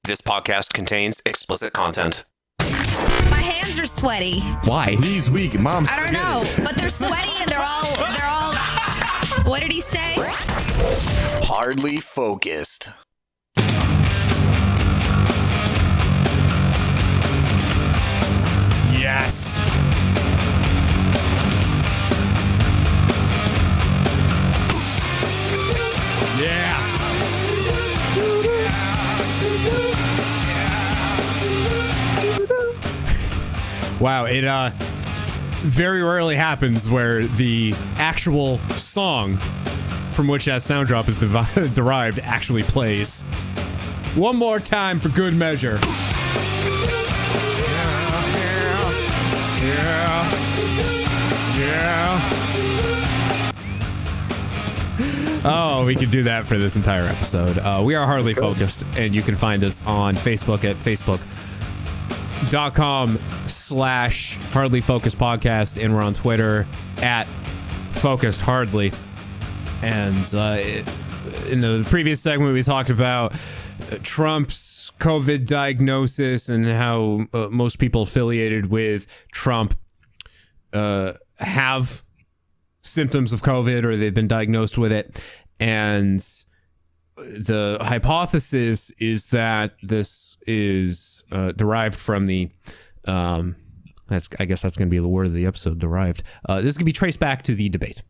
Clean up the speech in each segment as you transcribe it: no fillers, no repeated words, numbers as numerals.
This podcast contains explicit content. My hands are sweaty. Why? Knees weak, Mom. I don't know, but they're sweaty and they're all. What did he say? Hardly focused. Yes. Yeah. Wow, it very rarely happens where the actual song from which that sound drop is derived actually plays. One more time for good measure. Yeah. Oh, we could do that for this entire episode. We are Hardly Focused, and you can find us on Facebook at facebook.com/Hardly Focused Podcast, and we're on Twitter at Focused Hardly. And in the previous segment, we talked about Trump's COVID diagnosis and how most people affiliated with Trump have symptoms of COVID, or they've been diagnosed with it. And the hypothesis is that this is derived from the I guess that's going to be the word of the episode, derived. This can be traced back to the debate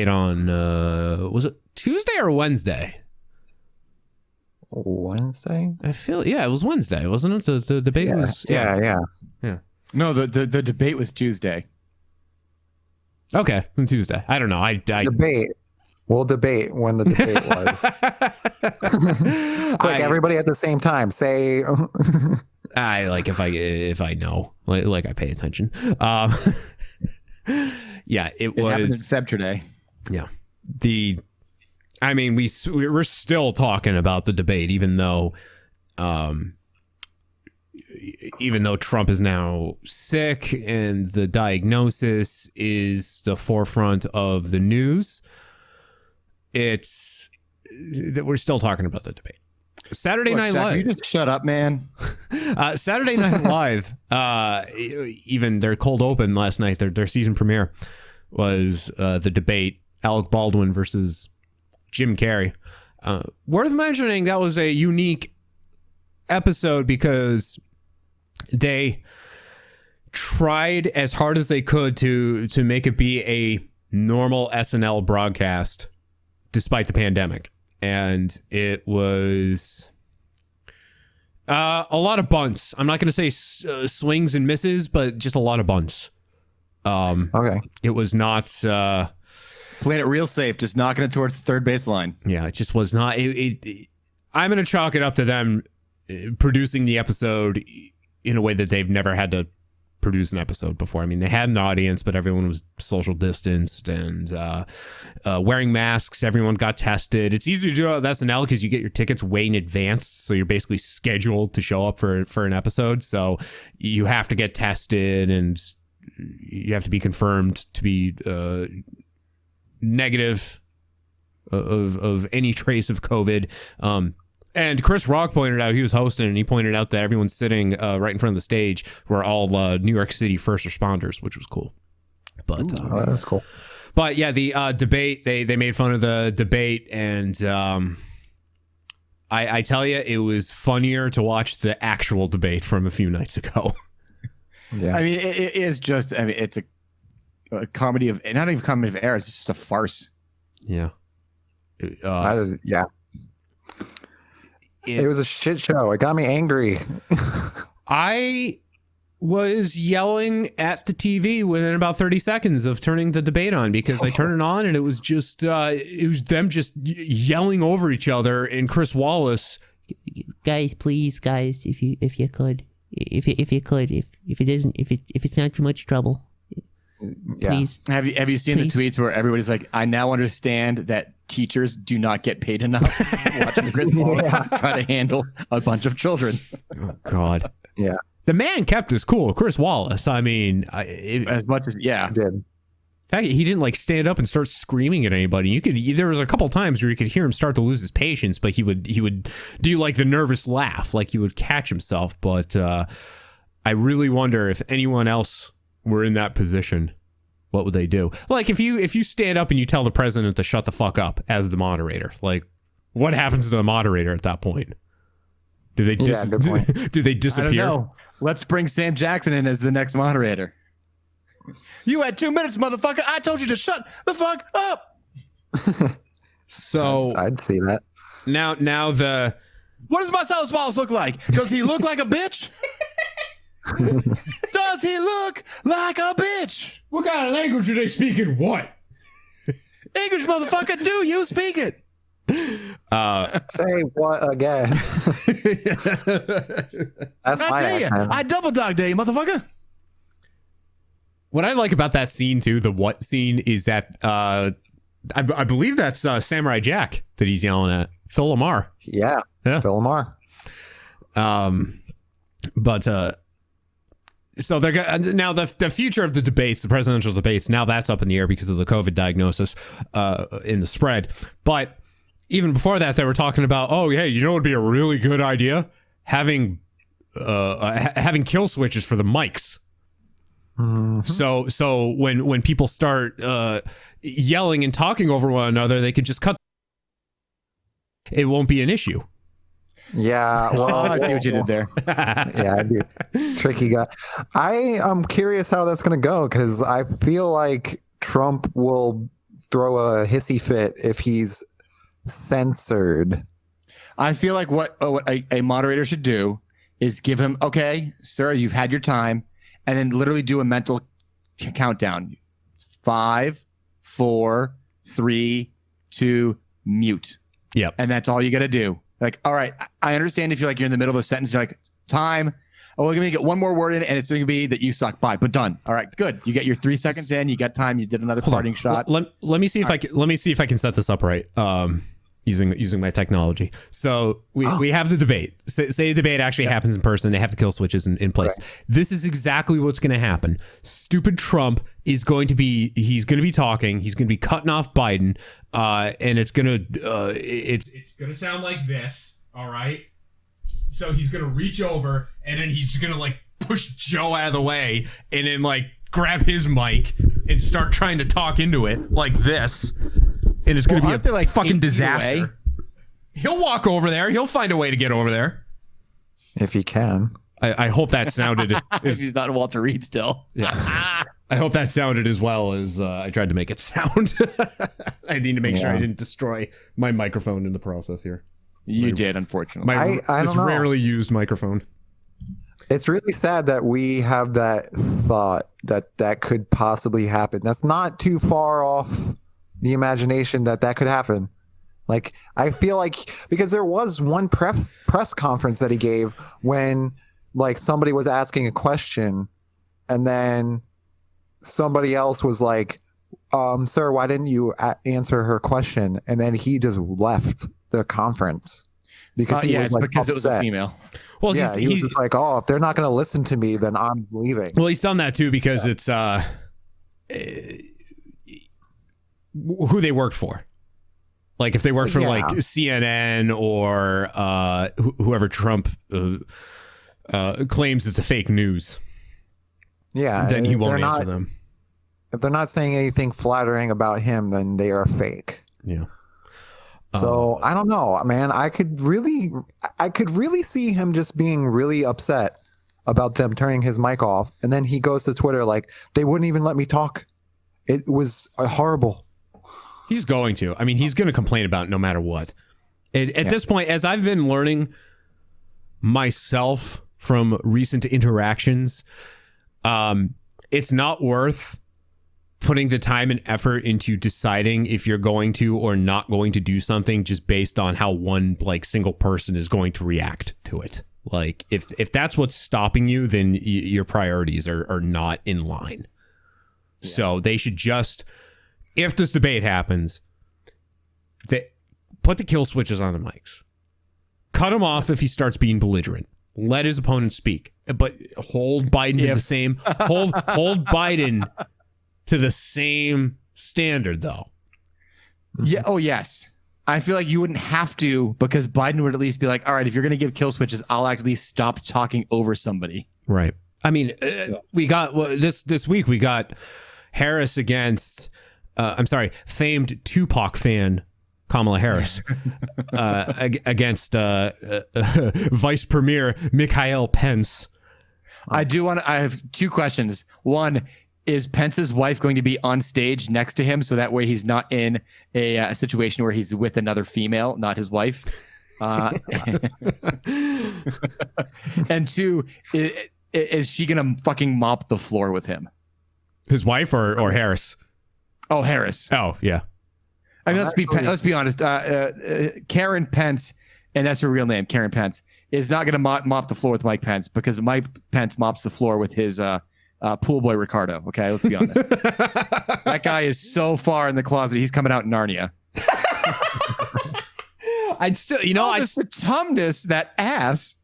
on was it Tuesday or Wednesday? Wednesday? I feel, yeah, it was Wednesday, wasn't it? The debate was yeah. No, the debate was Tuesday. Okay, on Tuesday. I don't know. I Debate. We'll debate when the debate was. Quick, everybody at the same time. Say. I like if I know, like I pay attention. Yeah, it was happened yesterday. Yeah, I mean, we're still talking about the debate, even though Trump is now sick and the diagnosis is the forefront of the news. It's that we're still talking about the debate. Saturday Night Jack, Live. you just shut up, man. Saturday Night Live. Even their cold open last night, their season premiere was the debate: Alec Baldwin versus Jim Carrey. Worth mentioning, that was a unique episode because they tried as hard as they could to make it be a normal SNL broadcast despite the pandemic. And it was a lot of bunts. I'm not going to say swings and misses, but just a lot of bunts. Okay. It was not... playing it real safe, just knocking it towards the third baseline. Yeah, it just was not... I'm going to chalk it up to them producing the episode in a way that they've never had to produce an episode before. I mean, they had an audience, but everyone was social distanced and wearing masks. Everyone got tested. It's easy to do at SNL because you get your tickets way in advance, so you're basically scheduled to show up for an episode. So you have to get tested and you have to be confirmed to be negative of any trace of COVID. And Chris Rock pointed out, he was hosting, and he pointed out that everyone sitting right in front of the stage were all New York City first responders, which was cool. But that was cool. But yeah, the debate, they made fun of the debate, and I tell you, it was funnier to watch the actual debate from a few nights ago. Yeah, I mean, it is just. I mean, it's a comedy of, not even comedy of errors. It's just a farce. Yeah. Yeah. It was a shit show. It got me angry. I was yelling at the TV within about 30 seconds of turning the debate on, because I turned it on and it was just it was them just yelling over each other, and Chris Wallace, guys, please, guys, if you could, if it's not too much trouble, please. Have you seen the tweets where everybody's like, I now understand that teachers do not get paid enough watching Gridlock try to handle a bunch of children. Oh God. Yeah. The man kept his cool, Chris Wallace. I mean, as much as He did. fact, he didn't like stand up and start screaming at anybody. There was a couple times where you could hear him start to lose his patience, but he would do like the nervous laugh, like he would catch himself. But I really wonder if anyone else were in that position, what would they do? Like if you stand up and you tell the president to shut the fuck up as the moderator, like what happens to the moderator at that point? Do they good point. do they I disappear? don't know. Let's bring Sam Jackson in as the next moderator. You had 2 minutes, motherfucker. I told you to shut the fuck up. So I'd see that. now the What does Marcellus Wallace look like? Does he look like a bitch? Does he look like a bitch? what kind of language do they speak in what? English, motherfucker. Do you speak it? Say what again? That's I my dare you. accent. I double dog dare you, motherfucker. What I like about that scene too, the what scene, is that I believe that's Samurai Jack that he's yelling at, Phil Lamar. Yeah. Phil Lamar. But so they're now the future of the debates, the presidential debates. Now that's up in the air because of the COVID diagnosis in the spread. But even before that, they were talking about, oh yeah, you know, it'd be a really good idea having kill switches for the mics. Mm-hmm. So when people start yelling and talking over one another, they could just cut. It won't be an issue. Yeah. Well, I see what you did there. Yeah, I do. Tricky guy. I am curious how that's going to go because I feel like Trump will throw a hissy fit if he's censored. I feel like what a moderator should do is give him, okay, sir, you've had your time, and then literally do a mental countdown. 5, 4, 3, 2, mute. Yep. And that's all you got to do. Like, all right, I understand if you're like, you're in the middle of a sentence, you're like, time. Oh, we're going to get one more word in, and it's going to be that you suck. Bye, but done. All right, good. You get your 3 seconds in. You got time. You did another parting shot. Let me see if let me see if I can set this up right. Using my technology. So we have the debate. Say the debate actually happens in person. They have the kill switches in place. Right. This is exactly what's going to happen. Stupid Trump is going to be talking. He's going to be cutting off Biden, and it's going to sound like this. All right. So he's going to reach over, and then he's going to like push Joe out of the way, and then like grab his mic and start trying to talk into it like this. And it's going to be a like fucking disaster. He'll walk over there. He'll find a way to get over there. If he can. I hope that sounded... If he's not Walter Reed still. Yeah. I hope that sounded as well as I tried to make it sound. I need to make sure I didn't destroy my microphone in the process here. You did, unfortunately. I this don't know. rarely used microphone. It's really sad that we have that thought that could possibly happen. That's not too far off the imagination that could happen. Like, I feel like, because there was one press conference that he gave when like somebody was asking a question and then somebody else was like, sir, why didn't you answer her question? And then he just left the conference because he was, like, because upset. it was a female. Well, Yeah, he was just like, oh, if they're not going to listen to me, then I'm leaving. Well, he's done that too because it's who they worked for. Like if they worked for like CNN or whoever Trump claims it's a fake news. Yeah, then he won't answer them. If they're not saying anything flattering about him, then they are fake. Yeah. So I don't know, man. I could really see him just being really upset about them turning his mic off, and then he goes to Twitter like, they wouldn't even let me talk. It was horrible. He's going to. I mean, he's going to complain about it no matter what. At this point, as I've been learning myself from recent interactions, it's not worth putting the time and effort into deciding if you're going to or not going to do something just based on how one like single person is going to react to it. Like if that's what's stopping you, then your priorities are not in line. Yeah. So they should just, if this debate happens, they put the kill switches on the mics. Cut him off if he starts being belligerent. Let his opponent speak, but hold Biden to the same. Hold Biden to the same standard, though. Yeah. Oh, yes. I feel like you wouldn't have to, because Biden would at least be like, all right, if you're going to give kill switches, I'll at least stop talking over somebody. Right. I mean, we got this week. We got Harris against, famed Tupac fan Kamala Harris against Vice Premier Mikhail Pence. I have two questions. One, is Pence's wife going to be on stage next to him so that way he's not in a situation where he's with another female, not his wife? And two, is she gonna fucking mop the floor with him? His wife or Harris? Oh, Harris. Oh, yeah. I mean, let's be honest. Karen Pence, and that's her real name, Karen Pence, is not gonna mop the floor with Mike Pence, because Mike Pence mops the floor with his pool boy Ricardo. Okay, let's be honest. That guy is so far in the closet, he's coming out in Narnia. I'd still, the tumnus, that ass.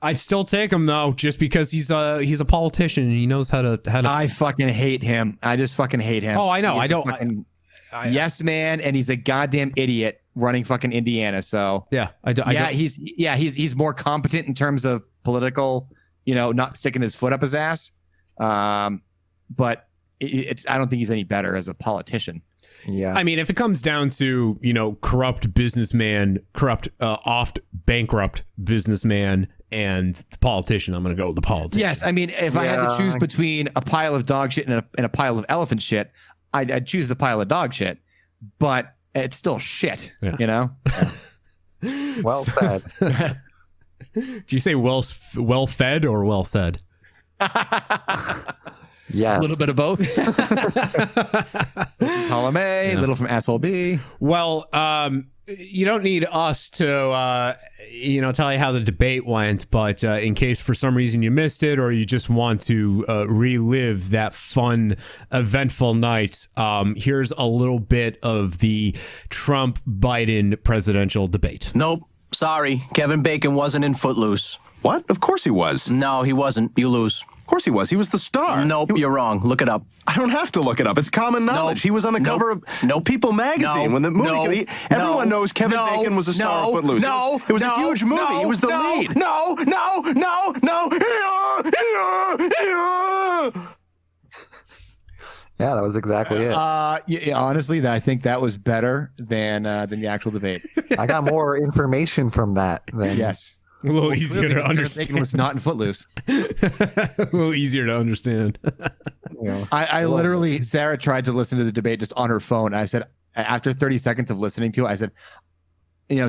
I'd still take him though, just because he's a politician and he knows how to. I fucking hate him. I just fucking hate him. Oh, I know. I don't. Yes, man, and he's a goddamn idiot running fucking Indiana. So yeah, he's more competent in terms of political, not sticking his foot up his ass. But I don't think he's any better as a politician. Yeah. I mean, if it comes down to, corrupt businessman, oft bankrupt businessman and the politician, I'm going to go with the politician. Yes. I mean, if I had to choose between a pile of dog shit and a pile of elephant shit, I'd choose the pile of dog shit, but it's still shit, Well said. Do you say well fed or well said? Yes. A little bit of both. Column A, little from asshole B. Well, you don't need us to, tell you how the debate went, but in case for some reason you missed it or you just want to relive that fun, eventful night, here's a little bit of the Trump-Biden presidential debate. Nope. Sorry. Kevin Bacon wasn't in Footloose. What? Of course he was. No, he wasn't. You lose. Of course he was. He was the star. Nope, you're wrong. Look it up. I don't have to look it up. It's common knowledge. Nope. He was on the cover of People magazine when the movie. Everyone knows Kevin Bacon was a star of Footloose. It was a huge movie. He was the lead. No. Yeah, that was exactly it. Honestly, I think that was better than the actual debate. I got more information from that. Yes. A little easier to understand. Bacon was not in Footloose. A little easier to understand. I literally, Sarah tried to listen to the debate just on her phone. I said, after 30 seconds of listening to it, I said,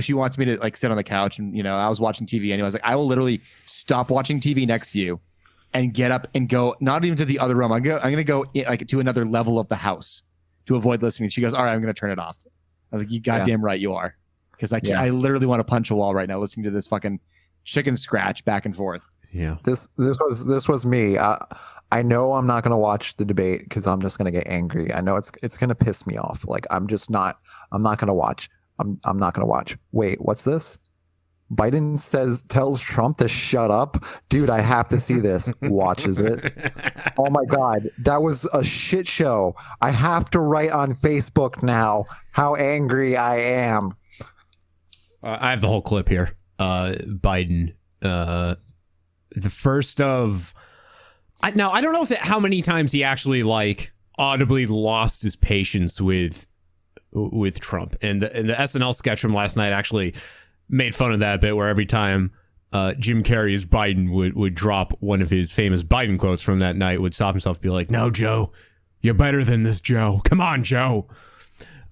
she wants me to sit on the couch and, I was watching TV anyway. I was like, I will literally stop watching TV next to you and get up and go, not even to the other room. I'm going to go to another level of the house to avoid listening. She goes, all right, I'm going to turn it off. I was like, you goddamn right you are. Because I literally want to punch a wall right now listening to this fucking chicken scratch back and forth. Yeah. This was me. I know I'm not going to watch the debate because I'm just going to get angry. I know it's going to piss me off. I'm not going to watch. I'm not going to watch. Wait, what's this? Biden tells Trump to shut up. Dude, I have to see this. Watches it. Oh my God. That was a shit show. I have to write on Facebook now how angry I am. I have the whole clip here. Biden, the first of, now I don't know how many times he actually audibly lost his patience with Trump, and the SNL sketch from last night actually made fun of that bit, where every time Jim Carrey's Biden would drop one of his famous Biden quotes from that night, would stop himself and be like, "No, Joe, you're better than this, Joe. Come on, Joe."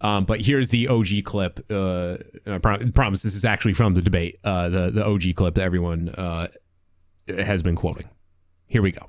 But here's the OG clip. I promise this is actually from the debate. The OG clip that everyone has been quoting. Here we go.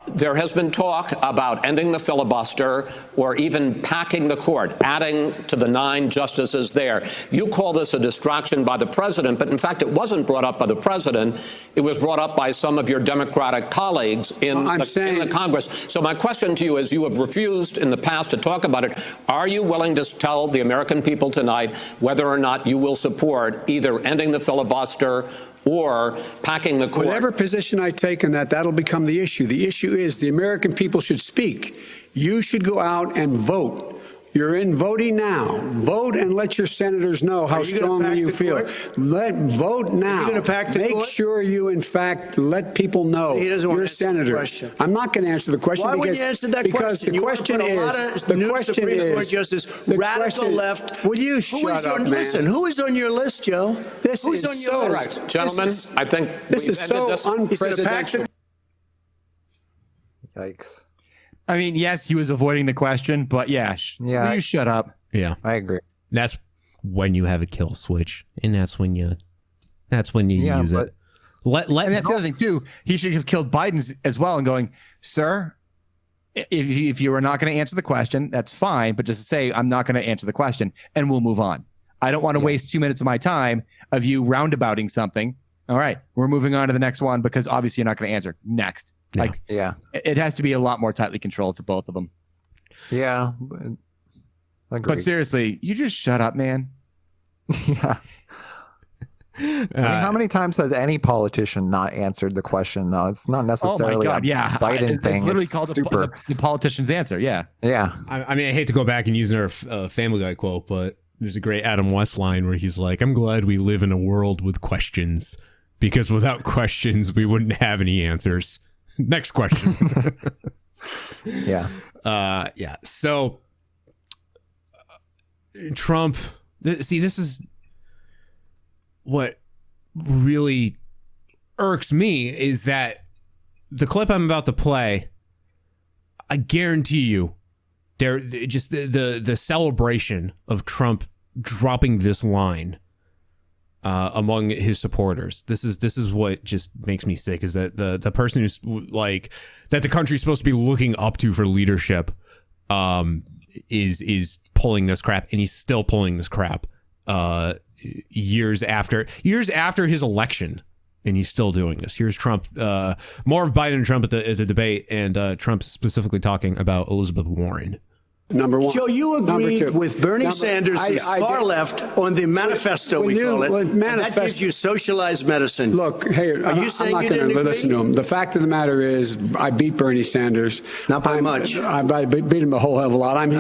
There has been talk about ending the filibuster or even packing the court, adding to the 9 justices there. You call this a distraction by the president, but in fact, it wasn't brought up by the president. It was brought up by some of your Democratic colleagues in the Congress. So my question to you is, you have refused in the past to talk about it. Are you willing to tell the American people tonight whether or not you will support either ending the filibuster or packing the court. Whatever position I take on that, that'll become the issue. The issue is the American people should speak. You should go out and vote. You're in voting now. Vote and let your senators know how strongly you feel. Vote now. Make sure you, in fact, let people know your senators. I'm not going to answer the question. Why wouldn't you answer that question? The question is, the question is, Justice, radical left. Will you shut up, man? Listen, who is on your list, Joe? Who's on your list? Right. Gentlemen, I think this is so unprecedented. Yikes. I mean, yes, he was avoiding the question, but yeah, will you shut up? Yeah, I agree. That's when you have a kill switch, and that's when you use it. And that's the other thing too. He should have killed Biden as well, and going, sir, if you are not going to answer the question, that's fine, but just say I'm not going to answer the question, and we'll move on. I don't want to waste 2 minutes of my time of you roundabouting something. All right, we're moving on to the next one because obviously you're not going to answer. Next. Like, it has to be a lot more tightly controlled for both of them. Yeah. But seriously, you just shut up, man. Yeah. I mean, how many times has any politician not answered the question, though? It's not necessarily oh my God, yeah. Biden thing. It's literally called the politician's answer. Yeah. Yeah. I mean, I hate to go back and use another Family Guy quote, but there's a great Adam West line where he's like, I'm glad we live in a world with questions, because without questions, we wouldn't have any answers. Next question. Yeah. Yeah. So Trump, see, this is what really irks me, is that the clip I'm about to play, I guarantee you, there just the celebration of Trump dropping this line among his supporters. This is what just makes me sick, is that the person who's like, that the country's supposed to be looking up to for leadership is pulling this crap, and he's still pulling this crap years after his election, and he's still doing this. Here's Trump, more of Biden and Trump at the debate, and Trump specifically talking about Elizabeth Warren. Number one. Joe, you agreed with Bernie Sanders, who's far left, on the manifesto, we call it. And that gives you socialized medicine. Look, hey, are you saying I'm not going to listen to him. The fact of the matter is, I beat Bernie Sanders. Not by much. I beat him a whole hell of a lot. I'm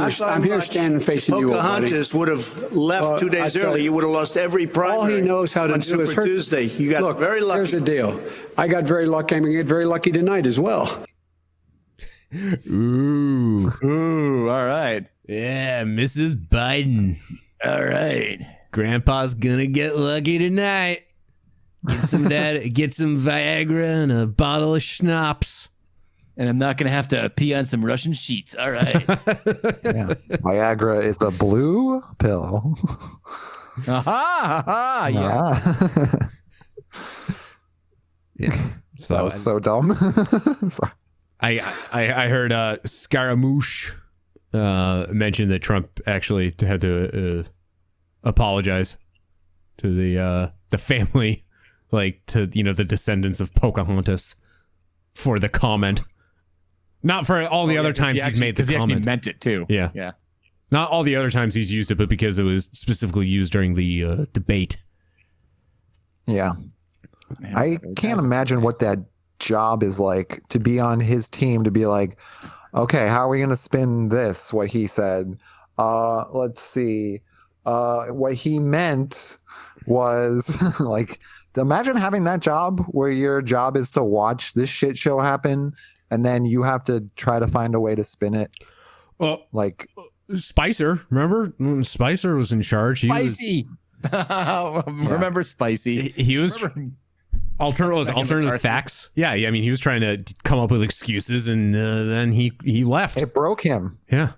here standing facing you. Pocahontas would have left 2 days early. You would have lost every primary. All he knows how to do is hurt. Tuesday. You got very lucky. Here's the deal. I got very lucky. I'm going to get very lucky tonight as well. Ooh, all right. Yeah, Mrs. Biden. All right. Grandpa's gonna get lucky tonight. Get some Viagra and a bottle of schnapps. And I'm not gonna have to pee on some Russian sheets. All right. Yeah. Viagra is the blue pill. Aha! Yeah. Yeah. So that was so dumb. Sorry. I heard Scaramouche mention that Trump actually had to apologize to the family, like to the descendants of Pocahontas, for the comment. Not for all the other times he's made the comment. He actually meant it too. Yeah. Yeah. Not all the other times he's used it, but because it was specifically used during the debate. Yeah. I can't imagine what that job is like, to be on his team, to be like, okay, how are we going to spin this, what he said? Let's see. What he meant was like, imagine having that job where your job is to watch this shit show happen, and then you have to try to find a way to spin it. Well, like Spicer, remember when Spicer was in charge? Spicy. Remember Spicy? He was alternative facts. Yeah, I mean, he was trying to come up with excuses, and then he left. It broke him. Yeah.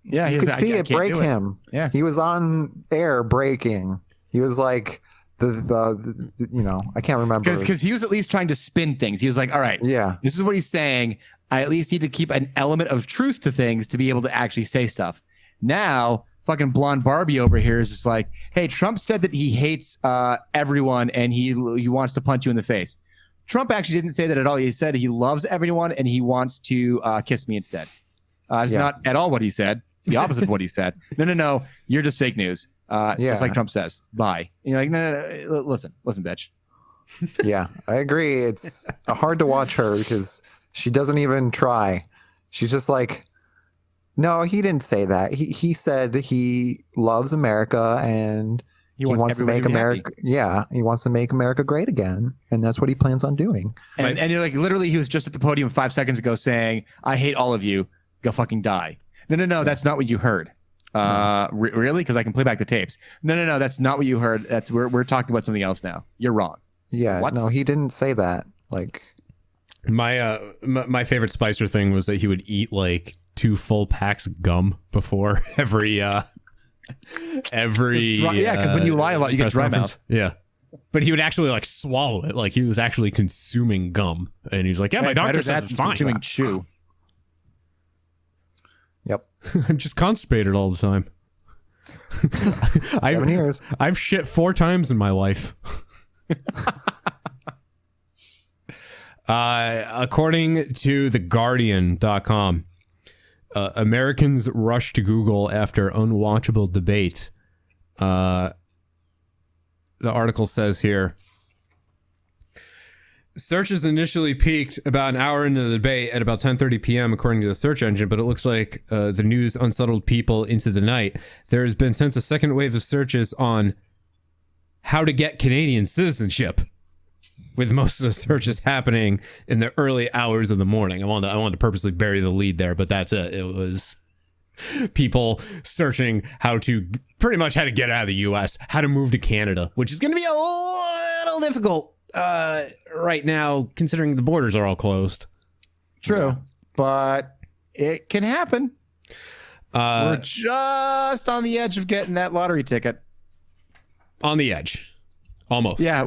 Yeah, you could see it break him. Yeah, he was on air breaking. He was like I can't remember, because he was at least trying to spin things. He was like, all right, yeah, this is what he's saying. I at least need to keep an element of truth to things to be able to actually say stuff. Now, fucking blonde Barbie over here is just like, hey, Trump said that he hates everyone and he wants to punch you in the face. Trump actually didn't say that at all. He said he loves everyone and he wants to kiss me instead. It's not at all what he said. It's the opposite of what he said. No. You're just fake news. Just like Trump says. Bye. And you're like, no. Listen, bitch. Yeah, I agree. It's hard to watch her because she doesn't even try. She's just like, no, he didn't say that. He said he loves America and he wants to make America. Yeah, he wants to make America great again, and that's what he plans on doing. And you're like, literally, he was just at the podium 5 seconds ago saying, "I hate all of you. Go fucking die." No, that's not what you heard. Really? Because I can play back the tapes. No, that's not what you heard. That's we're talking about something else now. You're wrong. Yeah, what? No, he didn't say that. Like, my favorite Spicer thing was that he would eat like 2 full packs of gum before every because when you lie a lot, you get dry mouth. Yeah, but he would actually like swallow it, like he was actually consuming gum, and he's like, "Yeah, my doctor says it's fine." Consuming chew. Yep. I'm just constipated all the time. 7 years. I've shit 4 times in my life. According to theguardian.com, Americans rush to Google after unwatchable debate. The article says here, searches initially peaked about an hour into the debate at about 10:30 p.m. according to the search engine, but it looks like the news unsettled people into the night. There has been since a second wave of searches on how to get Canadian citizenship, with most of the searches happening in the early hours of the morning. I wanted to purposely bury the lead there, but that's it. It was people searching how to get out of the U.S., how to move to Canada, which is going to be a little difficult right now, considering the borders are all closed. True, but it can happen. We're just on the edge of getting that lottery ticket. On the edge. Almost. Yeah,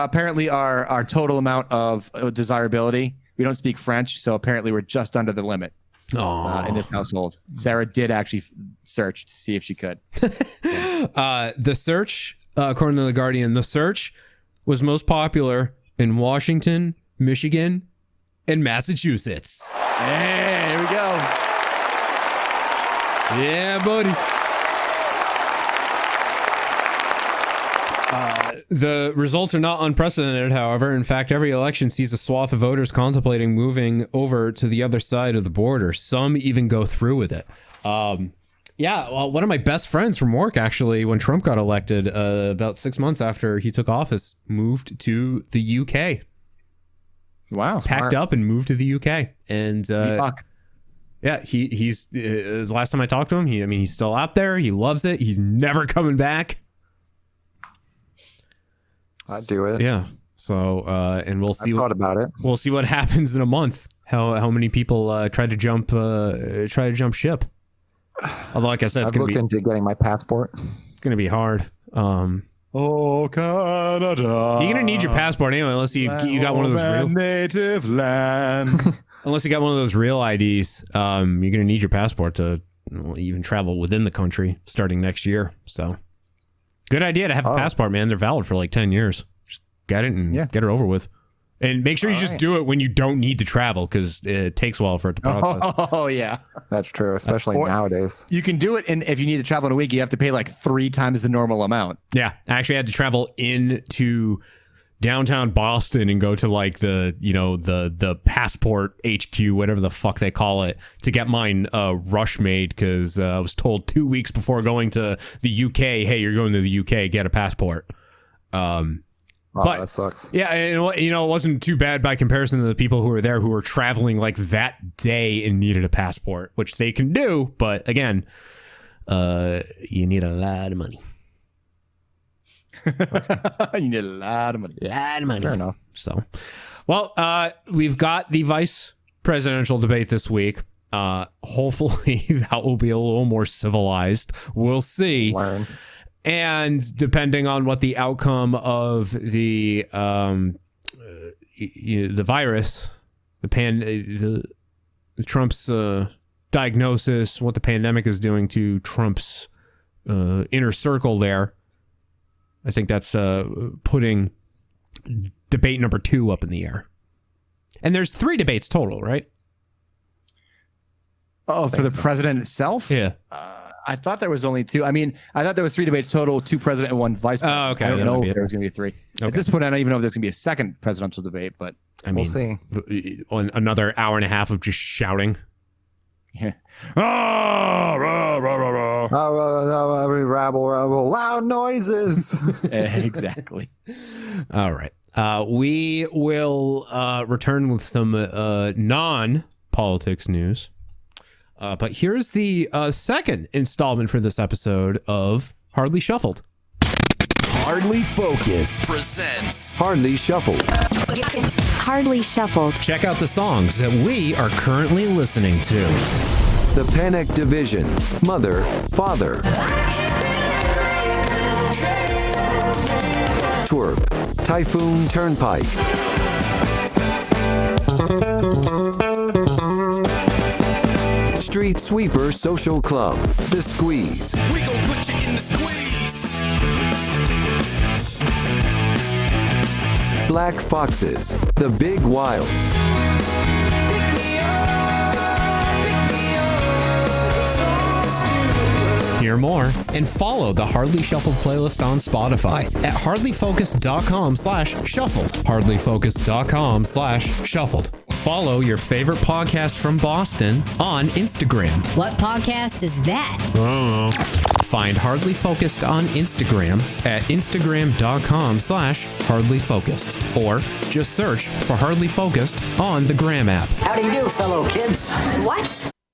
apparently our total amount of desirability, we don't speak French, so apparently we're just under the limit in this household. Sarah did actually search to see if she could. The search, according to The Guardian, the search was most popular in Washington, Michigan, and Massachusetts. Hey, here we go. Yeah, buddy. The results are not unprecedented, however. In fact, every election sees a swath of voters contemplating moving over to the other side of the border. Some even go through with it. Yeah, well, one of my best friends from work, actually, when Trump got elected, about 6 months after he took office, moved to the UK. Wow. Packed up and moved to the UK. And yeah, he's the last time I talked to him, he's still out there. He loves it. He's never coming back. I'd do it. Yeah. So, and we'll see. I thought about it. We'll see what happens in a month. How many people try to jump ship? Although, like I said, I've looked into getting my passport. It's gonna be hard. Oh, Canada! You're gonna need your passport anyway, unless you got one of those real native land. Unless you got one of those real IDs, you're gonna need your passport to even travel within the country starting next year. So, good idea to have a passport, man. They're valid for like 10 years. Just get it and get it over with. And make sure you just do it when you don't need to travel, because it takes a while for it to process. Oh, yeah. That's true, especially nowadays. You can do it, and if you need to travel in a week, you have to pay like 3 times the normal amount. Yeah. I actually had to travel into downtown Boston and go to like the passport HQ, whatever the fuck they call it, to get mine rush made, because I was told 2 weeks before going to the UK, hey, you're going to the UK, get a passport. But that sucks. Yeah, and it wasn't too bad by comparison to the people who were there who were traveling like that day and needed a passport, which they can do, but again, you need a lot of money. You need a lot of money. Fair enough. So, well, we've got the vice presidential debate this week. Hopefully that will be a little more civilized. We'll see. Learn. And depending on what the outcome of the virus, the Trump's diagnosis, what the pandemic is doing to Trump's inner circle there, I think that's putting debate number 2 up in the air. And there's 3 debates total, right? Oh, for the president itself? Yeah. I thought there was only 2. I thought there was 3 debates total, 2 president and 1 vice president. Oh, okay. I don't know if there was going to be 3. At this point, I don't even know if there's going to be a second presidential debate, but I mean, we'll see. On another hour and a half of just shouting. Yeah. Rabble, loud noises. Exactly. All right. We will return with some non-politics news. But here's the second installment for this episode of Hardly Shuffled. Hardly Focused presents Hardly Shuffled. Hardly Shuffled. Check out the songs that we are currently listening to. The Panic Division. Mother, Father. Twerp. Typhoon Turnpike. Street Sweeper Social Club. The Squeeze. We gon' put you in the squeeze. Black Foxes. The Big Wild. Hear more and follow the Hardly Shuffled playlist on Spotify at hardlyfocused.com/shuffled. hardlyfocused.com/shuffled. Follow your favorite podcast from Boston on Instagram. What podcast is that? Find Hardly Focused on Instagram at instagram.com/hardlyfocused or just search for Hardly Focused on the Gram app. How do you do, fellow kids? What?